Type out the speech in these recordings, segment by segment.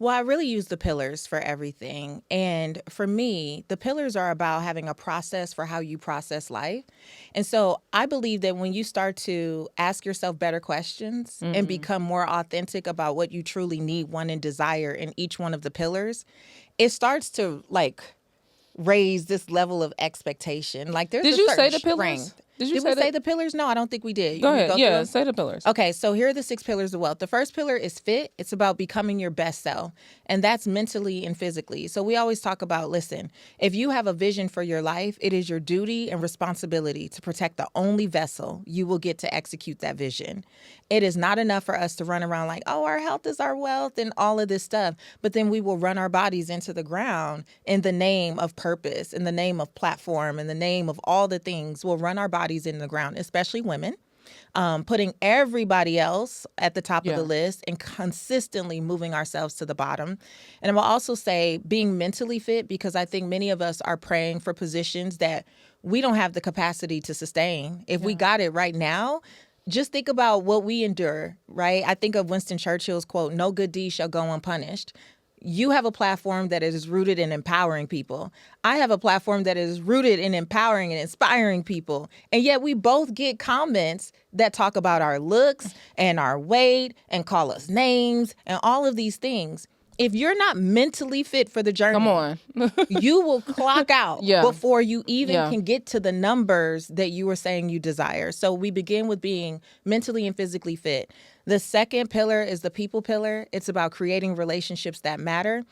Well, I really use the pillars for everything. And for me, the pillars are about having a process for how you process life. And so I believe that when you start to ask yourself better questions and become more authentic about what you truly need, want, and desire in each one of the pillars, it starts to like raise this level of expectation. Like there's Did a you certain say the pillars? strength. Did you Did say we that? say the pillars? No, I don't think we did. Go You ahead. go Yeah, through 'em? say the pillars. Okay, so here are the 6 pillars of wealth. The first pillar is fit. It's about becoming your best self, and that's mentally and physically. So we always talk about, listen, if you have a vision for your life, it is your duty and responsibility to protect the only vessel you will get to execute that vision. It is not enough for us to run around like, oh, our health is our wealth and all of this stuff, but then we will run our bodies into the ground in the name of purpose, in the name of platform, in the name of all the things. We'll run our bodies in the ground, especially women. Putting everybody else at the top of the list and consistently moving ourselves to the bottom. And I will also say being mentally fit, because I think many of us are praying for positions that we don't have the capacity to sustain. If we got it right now, just think about what we endure, right? I think of Winston Churchill's quote, "No good deed shall go unpunished." You have a platform that is rooted in empowering people. I have a platform that is rooted in empowering and inspiring people. And yet we both get comments that talk about our looks and our weight and call us names and all of these things. If you're not mentally fit for the journey, Come on. you will clock out before you even can get to the numbers that you were saying you desire. So we begin with being mentally and physically fit. The second pillar is the people pillar. It's about creating relationships that matter.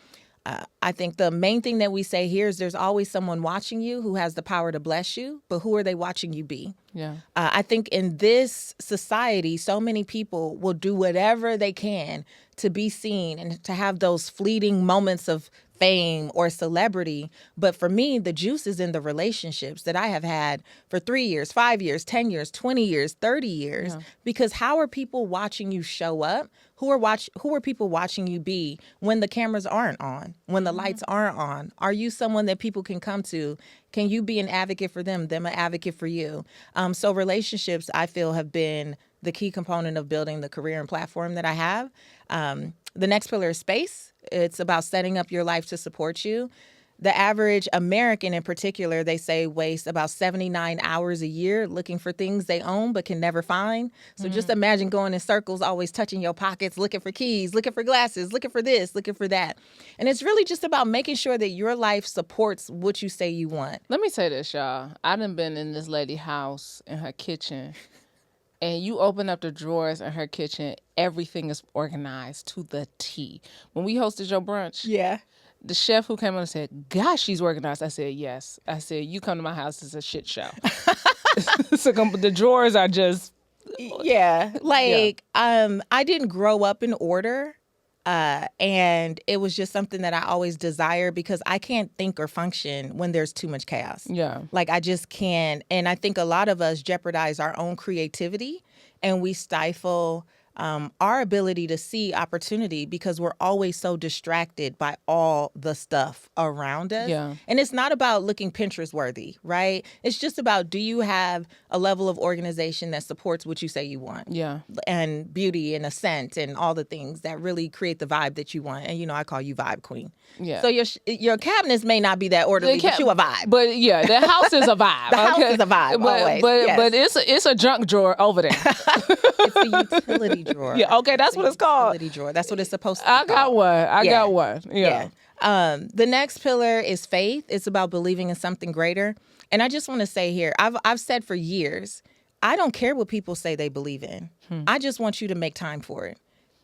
I think the main thing that we say here is there's always someone watching you who has the power to bless you, but who are they watching you be? Yeah. I think in this society, so many people will do whatever they can to be seen and to have those fleeting moments of fame or celebrity. But for me, the juice is in the relationships that I have had for 3 years, 5 years, 10 years, 20 years, 30 years. Because how are people watching you show up? Who are people watching you be when the cameras aren't on, when the lights aren't on? Are you someone that people can come to? Can you be an advocate for them an advocate for you? So relationships, I feel, have been the key component of building the career and platform that I have. The next pillar is space. It's about setting up your life to support you. The average American in particular, they say, wastes about 79 hours a year looking for things they own but can never find. So just imagine going in circles, always touching your pockets, looking for keys, looking for glasses, looking for this, looking for that. And it's really just about making sure that your life supports what you say you want. Let me say this, y'all. I done been in this lady's house in her kitchen, and you open up the drawers in her kitchen, everything is organized to the T. When we hosted your brunch, the chef who came on and said, "Gosh, she's organized." I said, "Yes." I said, "You come to my house, it's a shit show." So the drawers are just... I didn't grow up in order. And it was just something that I always desired because I can't think or function when there's too much chaos. Yeah. Like I just can't. And I think a lot of us jeopardize our own creativity and we stifle our ability to see opportunity because we're always so distracted by all the stuff around us. Yeah. And it's not about looking Pinterest worthy, right? It's just about, do you have a level of organization that supports what you say you want? Yeah. And beauty and a scent and all the things that really create the vibe that you want. And, you know, I call you vibe queen. Yeah. So your cabinets may not be that orderly, but you a vibe. But yeah, the house is a vibe. The house is a vibe, always. But it's a junk drawer over there. It's a utility drawer. Yeah, okay, that's what it's called. Utility drawer. That's what it's supposed to be I got called. one. I got one. Yeah. The next pillar is faith. It's about believing in something greater. And I just want to say here, I've said for years, I don't care what people say they believe in. I just want you to make time for it.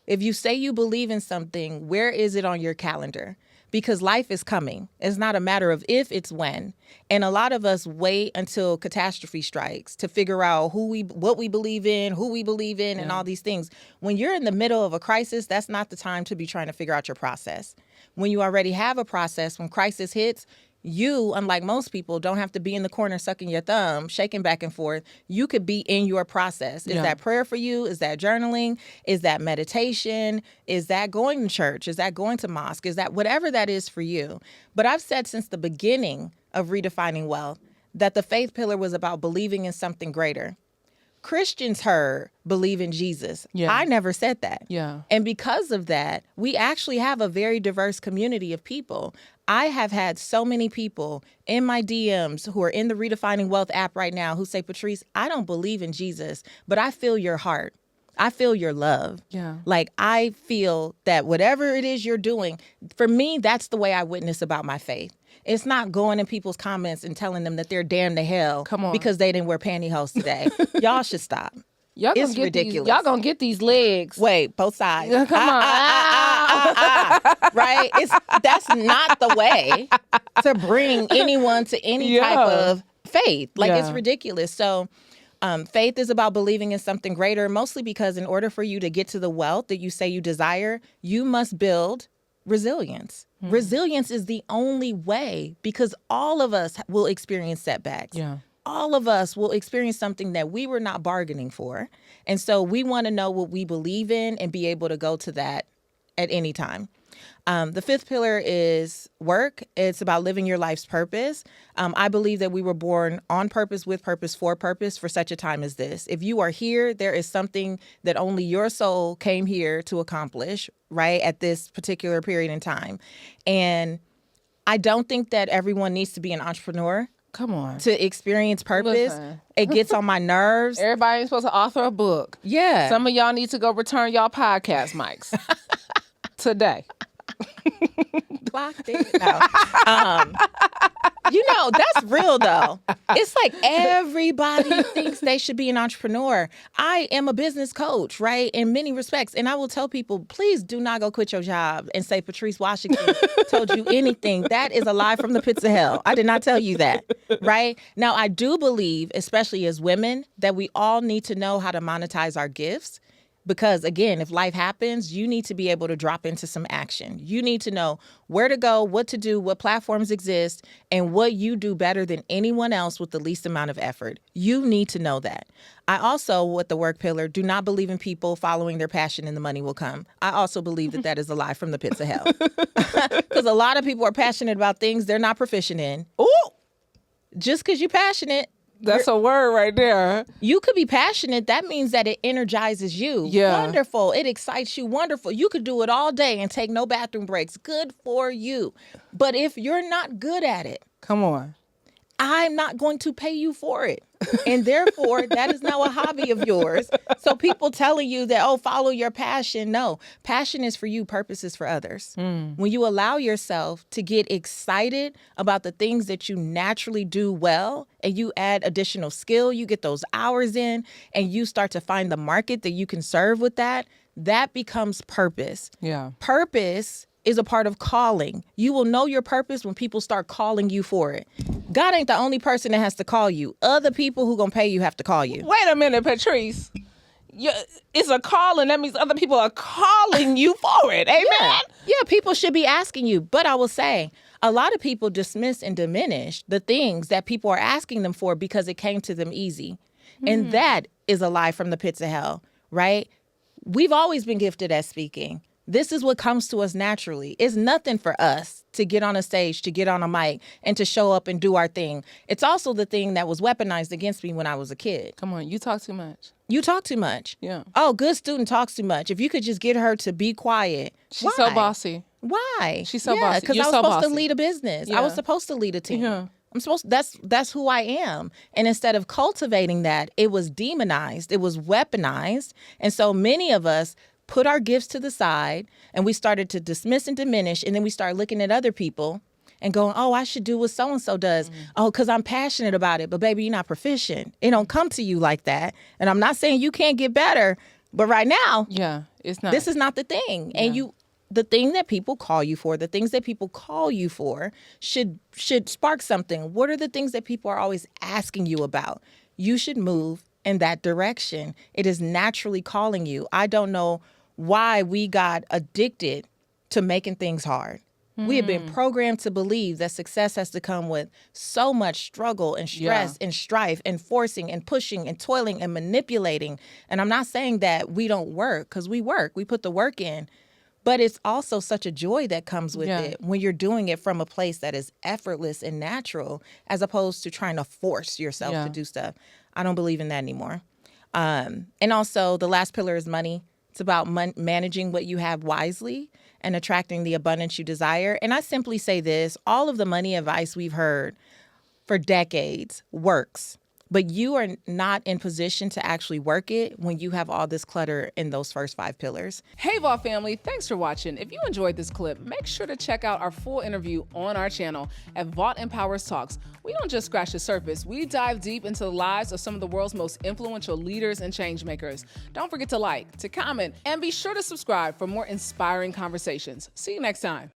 If you say you believe in something, where is it on your calendar? Because life is coming. It's not a matter of if, it's when. And a lot of us wait until catastrophe strikes to figure out what we believe in, who we believe in, and all these things. When you're in the middle of a crisis, that's not the time to be trying to figure out your process. When you already have a process, when crisis hits, you, unlike most people, don't have to be in the corner sucking your thumb, shaking back and forth. You could be in your process. Is that prayer for you? Is that journaling? Is that meditation? Is that going to church? Is that going to mosque? Is that whatever that is for you? But I've said since the beginning of Redefining Wealth that the faith pillar was about believing in something greater. Christians heard believe in Jesus. Yeah. I never said that. Yeah. And because of that, we actually have a very diverse community of people. I have had so many people in my DMs who are in the Redefining Wealth app right now who say, Patrice, I don't believe in Jesus, but I feel your heart. I feel your love. Yeah. Like, I feel that whatever it is you're doing, for me, that's the way I witness about my faith. It's not going in people's comments and telling them that they're damned to hell Come on. because they didn't wear pantyhose today. Y'all should stop. Y'all gonna It's get ridiculous. Y'all gonna get these legs. Wait, both sides. Come on. Right? That's not the way to bring anyone to any type of faith. Like, it's ridiculous. So faith is about believing in something greater, mostly because in order for you to get to the wealth that you say you desire, you must build resilience. Resilience is the only way, because all of us will experience setbacks. Yeah. All of us will experience something that we were not bargaining for. And so we want to know what we believe in and be able to go to that at any time. The fifth pillar is work. It's about living your life's purpose. I believe that we were born on purpose, with purpose, for such a time as this. If you are here, there is something that only your soul came here to accomplish, right, at this particular period in time. And I don't think that everyone needs to be an entrepreneur. Come on. To experience purpose. Listen. It gets on my nerves. Everybody ain't supposed to author a book. Yeah. Some of y'all need to go return y'all podcast mics today. Blocked it. No. That's real though. It's like everybody thinks they should be an entrepreneur. I am a business coach, right? In many respects. And I will tell people, please do not go quit your job and say Patrice Washington told you anything. That is a lie from the pits of hell. I did not tell you that, right? Now, I do believe, especially as women, that we all need to know how to monetize our gifts. Because again, if life happens, you need to be able to drop into some action. You need to know where to go, what to do, what platforms exist, and what you do better than anyone else with the least amount of effort. You need to know that. I also, with the work pillar, do not believe in people following their passion and the money will come. I also believe that that is a lie from the pits of hell. Because a lot of people are passionate about things they're not proficient in. Ooh! Just because you're passionate. That's a word right there. You could be passionate. That means that it energizes you. Yeah. Wonderful. It excites you. Wonderful. You could do it all day and take no bathroom breaks. Good for you. But if you're not good at it, come on, I'm not going to pay you for it. And therefore, that is now a hobby of yours. So people telling you that, oh, follow your passion. No, passion is for you. Purpose is for others. When you allow yourself to get excited about the things that you naturally do well, and you add additional skill, you get those hours in, and you start to find the market that you can serve with that, that becomes purpose. Yeah. Purpose is a part of calling. You will know your purpose when people start calling you for it. God ain't the only person that has to call you. Other people who gonna pay you have to call you. Wait a minute, Patrice. It's a calling. That means other people are calling you for it. Amen. Yeah, people should be asking you. But I will say, a lot of people dismiss and diminish the things that people are asking them for because it came to them easy. And that is a lie from the pits of hell, right? We've always been gifted at speaking. This is what comes to us naturally. It's nothing for us to get on a stage, to get on a mic, and to show up and do our thing. It's also the thing that was weaponized against me when I was a kid. Come on, you talk too much. You talk too much. Yeah. Oh, good student talks too much. If you could just get her to be quiet. She's so bossy. Why? She's so bossy. Because I You're was so supposed to bossy. lead a business. Yeah. I was supposed to lead a team. Yeah. That's who I am. And instead of cultivating that, it was demonized. It was weaponized. And so many of us put our gifts to the side and we started to dismiss and diminish. And then we start looking at other people and going, oh, I should do what so-and-so does. Oh, because I'm passionate about it. But baby, you're not proficient. It don't come to you like that. And I'm not saying you can't get better. But right now, Yeah, it's not. this is not the thing. Yeah. And the thing that people call you for, the things that people call you for should spark something. What are the things that people are always asking you about? You should move in that direction. It is naturally calling you. I don't know why we got addicted to making things hard. We have been programmed to believe that success has to come with so much struggle and stress and strife and forcing and pushing and toiling and manipulating. And I'm not saying that we don't work, because we work. We put the work in. But it's also such a joy that comes with it when you're doing it from a place that is effortless and natural, as opposed to trying to force yourself to do stuff. I don't believe in that anymore. And also, the last pillar is money. It's about managing what you have wisely and attracting the abundance you desire. And I simply say this, all of the money advice we've heard for decades works, but you are not in position to actually work it when you have all this clutter in those first 5 pillars. Hey, Vault family, thanks for watching. If you enjoyed this clip, make sure to check out our full interview on our channel at Vault Empowers Talks. We don't just scratch the surface. We dive deep into the lives of some of the world's most influential leaders and change makers. Don't forget to like, to comment, and be sure to subscribe for more inspiring conversations. See you next time.